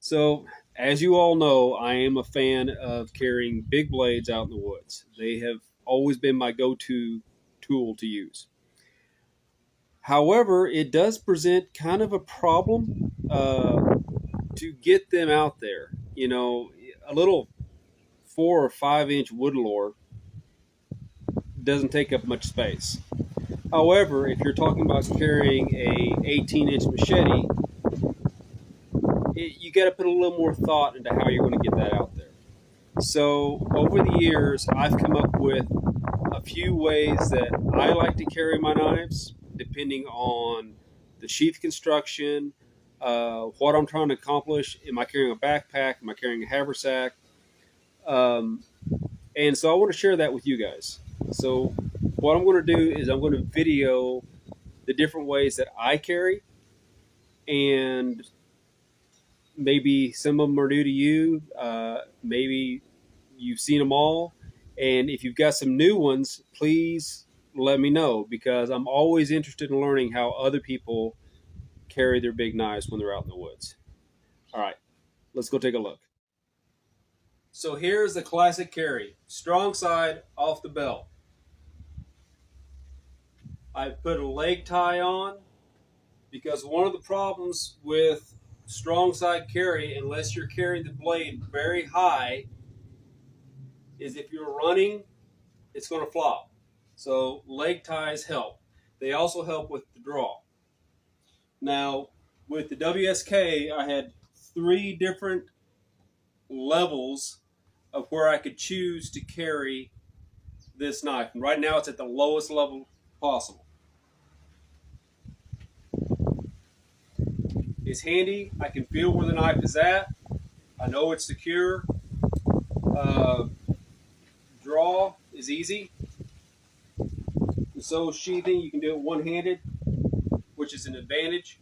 So, as you all know, I am a fan of carrying big blades out in the woods. They have always been my go to tool to use. However, it does present kind of a problem to get them out there. A little 4 or 5 inch woodlore doesn't take up much space. However, if you're talking about carrying a 18-inch machete, you got to put a little more thought into how you're going to get that out there. So over the years, I've come up with a few ways that I like to carry my knives, depending on the sheath construction, what I'm trying to accomplish. Am I carrying a backpack? Am I carrying a haversack? Um, and so I want to share that with you guys. So what I'm going to do is I'm going to video the different ways that I carry, and maybe some of them are new to you. Maybe you've seen them all. And if you've got some new ones, please let me know, because I'm always interested in learning how other people carry their big knives when they're out in the woods. All right, let's go take a look. So here's the classic carry. Strong side off the belt. I put a leg tie on, because one of the problems with strong side carry, unless you're carrying the blade very high, is if you're running, it's going to flop. So leg ties help. They also help with the draw. Now, with the WSK, I had 3 different levels of where I could choose to carry this knife. And right now it's at the lowest level possible. It's handy. I can feel where the knife is at. I know it's secure. Draw is easy. And so sheathing, you can do it one-handed, which is an advantage.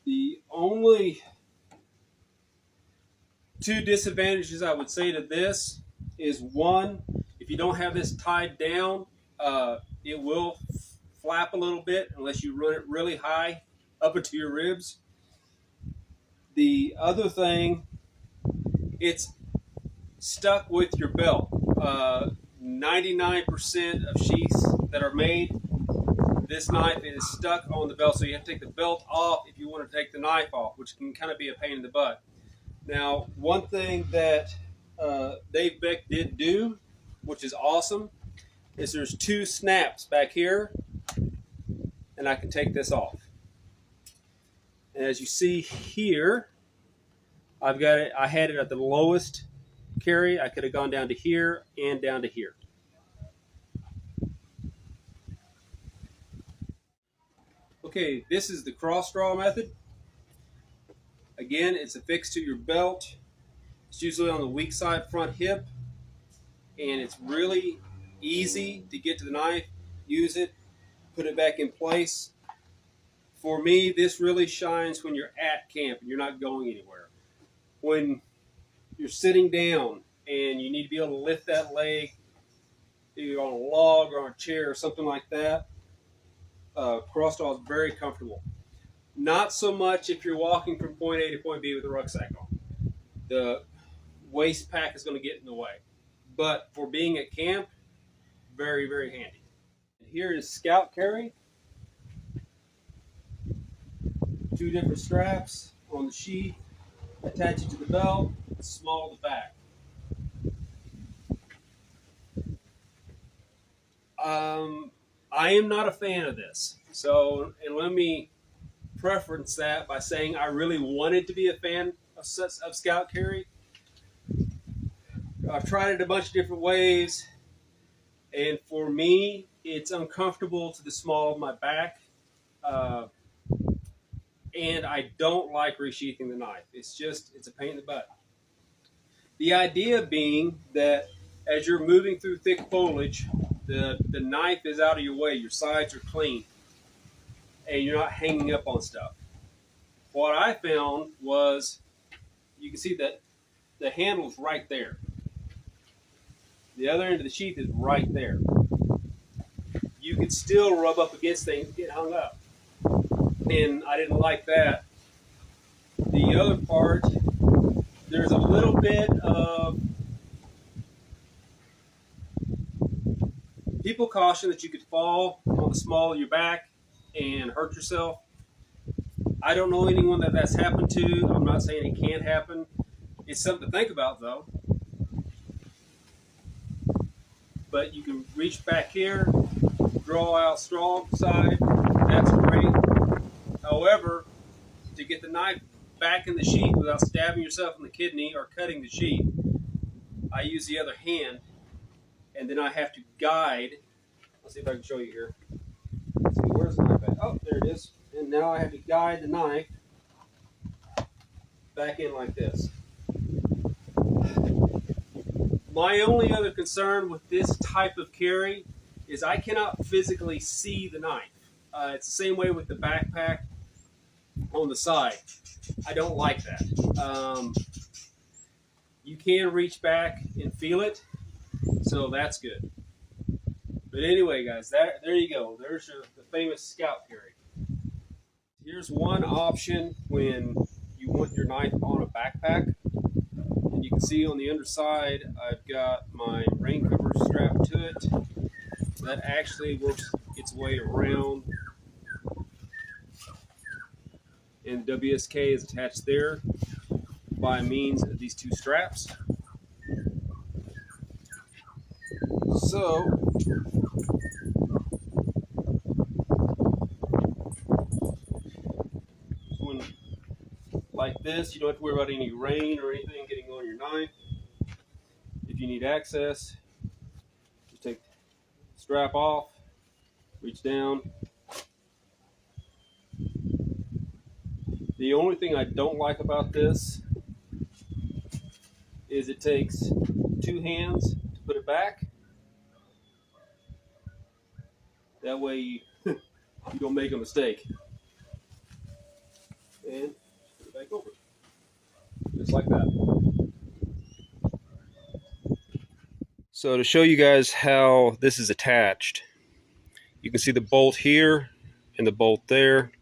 The only 2 disadvantages I would say to this is, one, if you don't have this tied down, it will flap a little bit unless you run it really high up into your ribs. The other thing, it's stuck with your belt. 99% of sheaths that are made, this knife is stuck on the belt, so you have to take the belt off if you want to take the knife off, which can kind of be a pain in the butt. Now, one thing that Dave Beck did do, which is awesome, is there's 2 snaps back here, and I can take this off. And as you see here, I've got it. I had it at the lowest carry. I could have gone down to here and down to here. Okay, this is the cross draw method. Again, it's affixed to your belt. It's usually on the weak side front hip, and it's really easy to get to the knife, use it, put it back in place. For me, this really shines when you're at camp and you're not going anywhere. When you're sitting down and you need to be able to lift that leg, either on a log or on a chair or something like that, cross draw is very comfortable. Not so much if you're walking from point A to point B with a rucksack on. The waist pack is going to get in the way. But for being at camp, very, very handy. And here is scout carry. 2 different straps on the sheath, attach it to the belt, small at the back. I am not a fan of this. So, and let me preference that by saying I really wanted to be a fan of scout carry. I've tried it a bunch of different ways, and for me, it's uncomfortable to the small of my back. And I don't like resheathing the knife. It's a pain in the butt. The idea being that as you're moving through thick foliage, the knife is out of your way, your sides are clean, and you're not hanging up on stuff. What I found was, you can see that the handle's right there. The other end of the sheath is right there. You could still rub up against things and get hung up. And I didn't like that. The the other part, there's a little bit of people caution that you could fall on the small of your back and hurt yourself. I don't know anyone that that's happened to. I'm not saying it can't happen. It's something to think about, though. But you can reach back here, draw out strong side. That's great. However, to get the knife back in the sheath without stabbing yourself in the kidney or cutting the sheath, I use the other hand, and then I have to guide. Let's see if I can show you here. Let's see, where's the knife at? Oh, there it is. And now I have to guide the knife back in like this. My only other concern with this type of carry is I cannot physically see the knife. It's the same way with the backpack on the side. I don't like that. You can reach back and feel it, so that's good. But anyway, guys, there you go. There's the famous scout carry. Here's one option when you want your knife on a backpack. And you can see on the underside, I've got my rain cover strapped to it. That actually works its way around. And WSK is attached there by means of these two straps. So, when like this, you don't have to worry about any rain or anything getting on your knife. If you need access, just take the strap off, reach down. The only thing I don't like about this is it takes two hands to put it back. That way you don't make a mistake. And put it back over. Just like that. So to show you guys how this is attached, you can see the bolt here and the bolt there.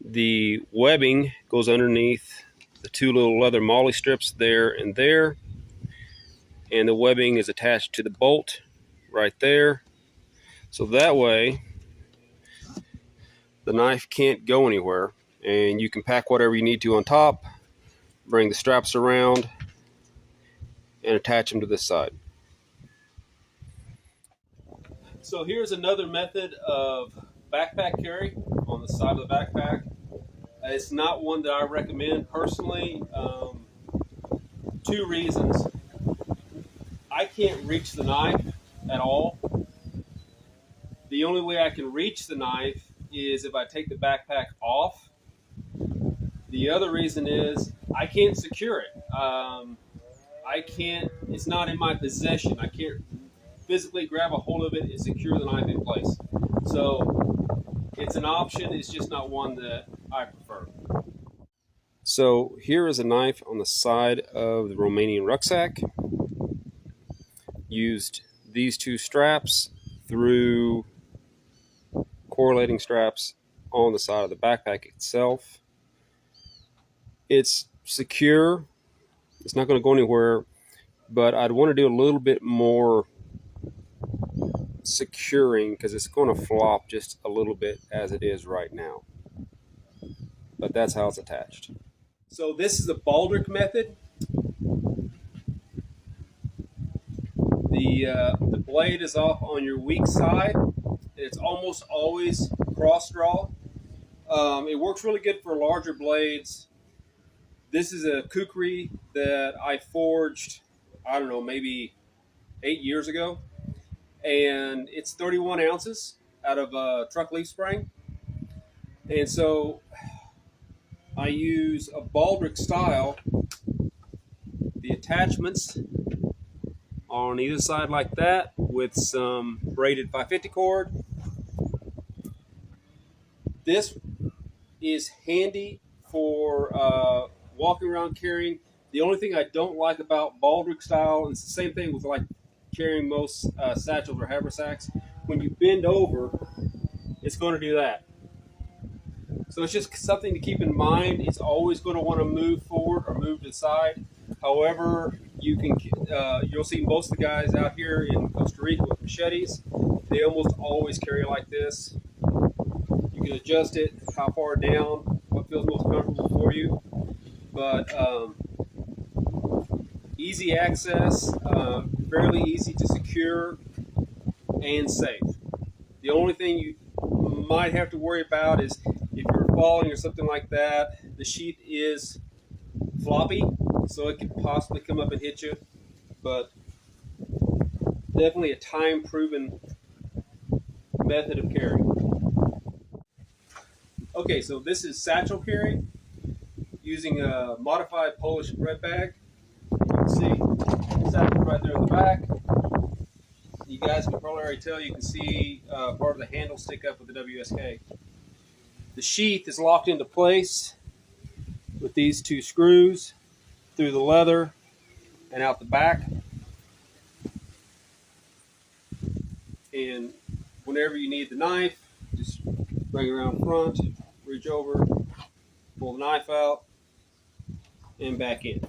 The webbing goes underneath the two little leather molly strips there and there. And the webbing is attached to the bolt right there. So that way, the knife can't go anywhere. And you can pack whatever you need to on top, bring the straps around, and attach them to this side. So here's another method of backpack carry on the side of the backpack. It's not one that I recommend personally. Two reasons. I can't reach the knife at all. The only way I can reach the knife is if I take the backpack off. The other reason is I can't secure it. It's not in my possession. I can't physically grab a hold of it and secure the knife in place. So it's an option, it's just not one that I prefer. So here is a knife on the side of the Romanian rucksack. Used these two straps through correlating straps on the side of the backpack itself. It's secure. It's not going to go anywhere, but I'd want to do a little bit more securing because it's going to flop just a little bit as it is right now. But that's how it's attached. So this is the Baldrick method. The blade is off on your weak side. It's almost always cross draw. It works really good for larger blades. This is a kukri that I forged, I don't know, maybe 8 years ago. And it's 31 ounces out of a truck leaf spring. And so I use a Baldrick style. The attachments on either side like that with some braided 550 cord. This is handy for walking around carrying. The only thing I don't like about Baldrick style, and it's the same thing with like carrying most satchels or haversacks, when you bend over, it's going to do that. So it's just something to keep in mind. It's always going to want to move forward or move to the side. However, you'll see most of the guys out here in Costa Rica with machetes. They almost always carry like this. You can adjust it how far down, what feels most comfortable for you. But easy access, fairly easy to secure, and safe. The only thing you might have to worry about is if you're falling or something like that, the sheath is floppy, so it could possibly come up and hit you. But definitely a time-proven method of carrying. Okay, so this is satchel carry using a modified Polish thread bag. You can see satchel right there in the back. You guys can probably already tell, you can see part of the handle stick up with the WSK. The sheath is locked into place with these two screws through the leather and out the back. And whenever you need the knife, just bring it around front, reach over, pull the knife out, and back in.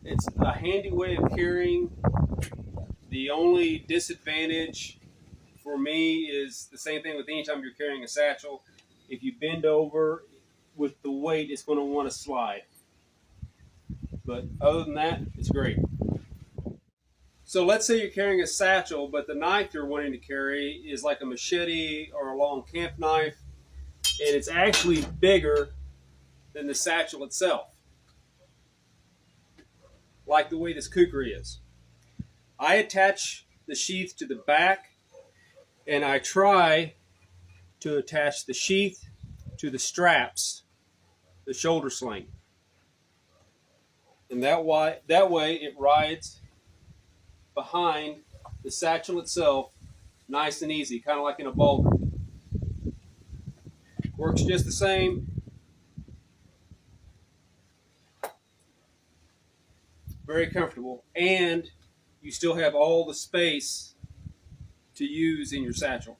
It's a handy way of carrying. The only disadvantage for me is the same thing with any time you're carrying a satchel. If you bend over with the weight, it's going to want to slide. But other than that, it's great. So let's say you're carrying a satchel, but the knife you're wanting to carry is like a machete or a long camp knife, and it's actually bigger than the satchel itself, like the way this kukri is. I attach the sheath to the back, and I try to attach the sheath to the straps, the shoulder sling. And that way it rides behind the satchel itself, nice and easy, kind of like in a Baldrick. Works just the same. Very comfortable, and you still have all the space to use in your satchel.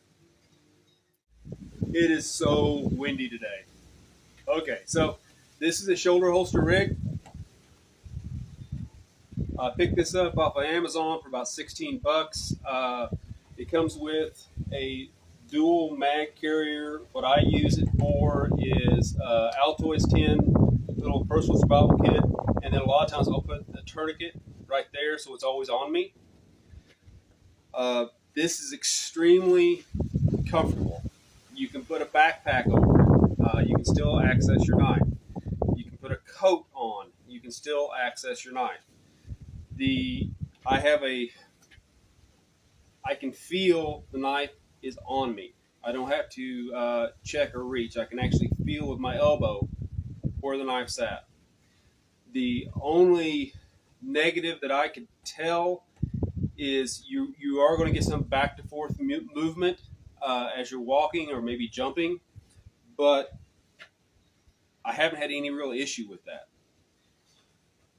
It is so windy today. Okay, so this is a shoulder holster rig. I picked this up off of Amazon for about 16 bucks. It comes with a dual mag carrier. What I use it for is Altoids tin, little personal survival kit, and then a lot of times I'll put a tourniquet right there so it's always on me. This is extremely comfortable. You can put a backpack over it. You can still access your knife. You can put a coat on. You can still access your knife. I can feel the knife is on me. I don't have to check or reach. I can actually feel with my elbow where the knife's at. The only negative that I could tell is you are going to get some back to forth movement as you're walking or maybe jumping, but I haven't had any real issue with that.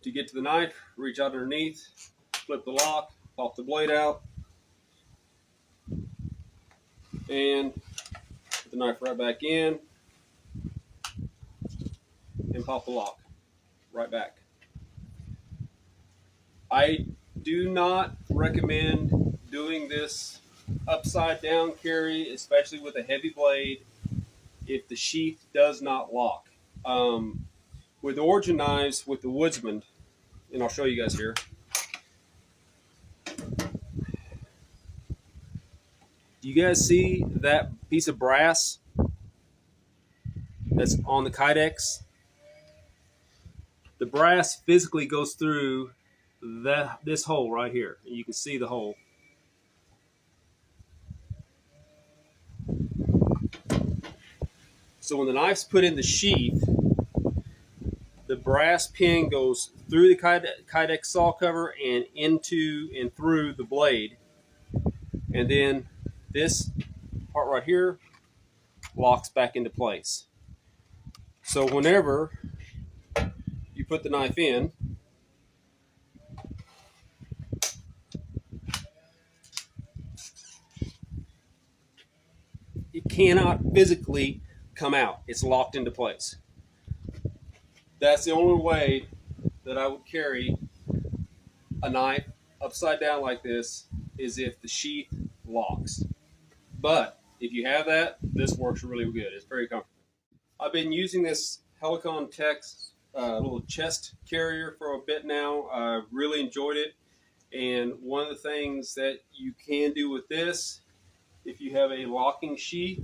To get to the knife, reach out underneath, flip the lock, pop the blade out, and put the knife right back in, and pop the lock right back. I do not recommend doing this upside down carry, especially with a heavy blade, if the sheath does not lock. With origin knives, with the Woodsman, and I'll show you guys here. Do you guys see that piece of brass that's on the Kydex? The brass physically goes through this hole right here, and you can see the hole. So when the knife's put in the sheath, the brass pin goes through the Kydex saw cover and into and through the blade. And then this part right here locks back into place. So whenever you put the knife in, cannot physically come out. It's locked into place. That's the only way that I would carry a knife upside down like this, is if the sheath locks. But if you have that, this works really good. It's very comfortable. I've been using this Helicon Tex little chest carrier for a bit now. I really enjoyed it. And one of the things that you can do with this, if you have a locking sheath,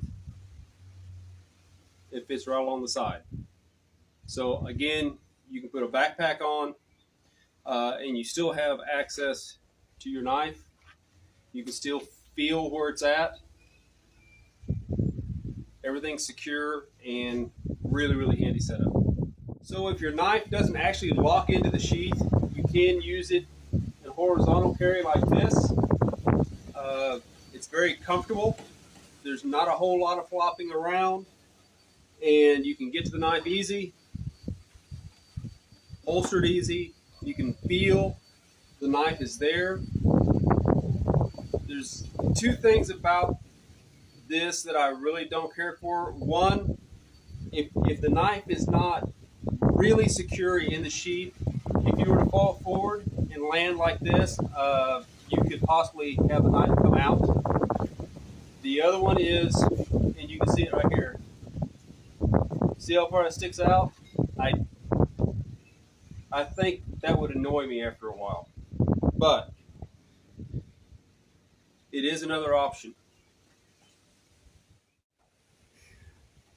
it fits right along the side. So again, you can put a backpack on, and you still have access to your knife. You can still feel where it's at. Everything's secure and really, really handy setup. So if your knife doesn't actually lock into the sheath, you can use it in horizontal carry like this. It's very comfortable. There's not a whole lot of flopping around, and you can get to the knife easy, holstered easy. You can feel the knife is there. There's two things about this that I really don't care for. One, if the knife is not really secure in the sheath, if you were to fall forward and land like this, you could possibly have the knife come out. The other one is, and you can see it right here, see how far it sticks out? I think that would annoy me after a while, but it is another option.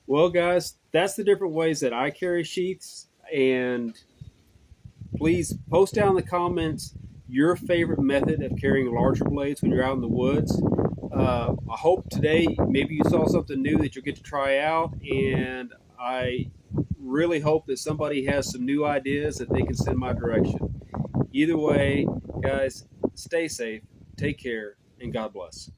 Well, guys, that's the different ways that I carry sheaths, and please post down in the comments your favorite method of carrying larger blades when you're out in the woods. I hope today maybe you saw something new that you'll get to try out, and I really hope that somebody has some new ideas that they can send my direction. Either way, guys, stay safe, take care, and God bless.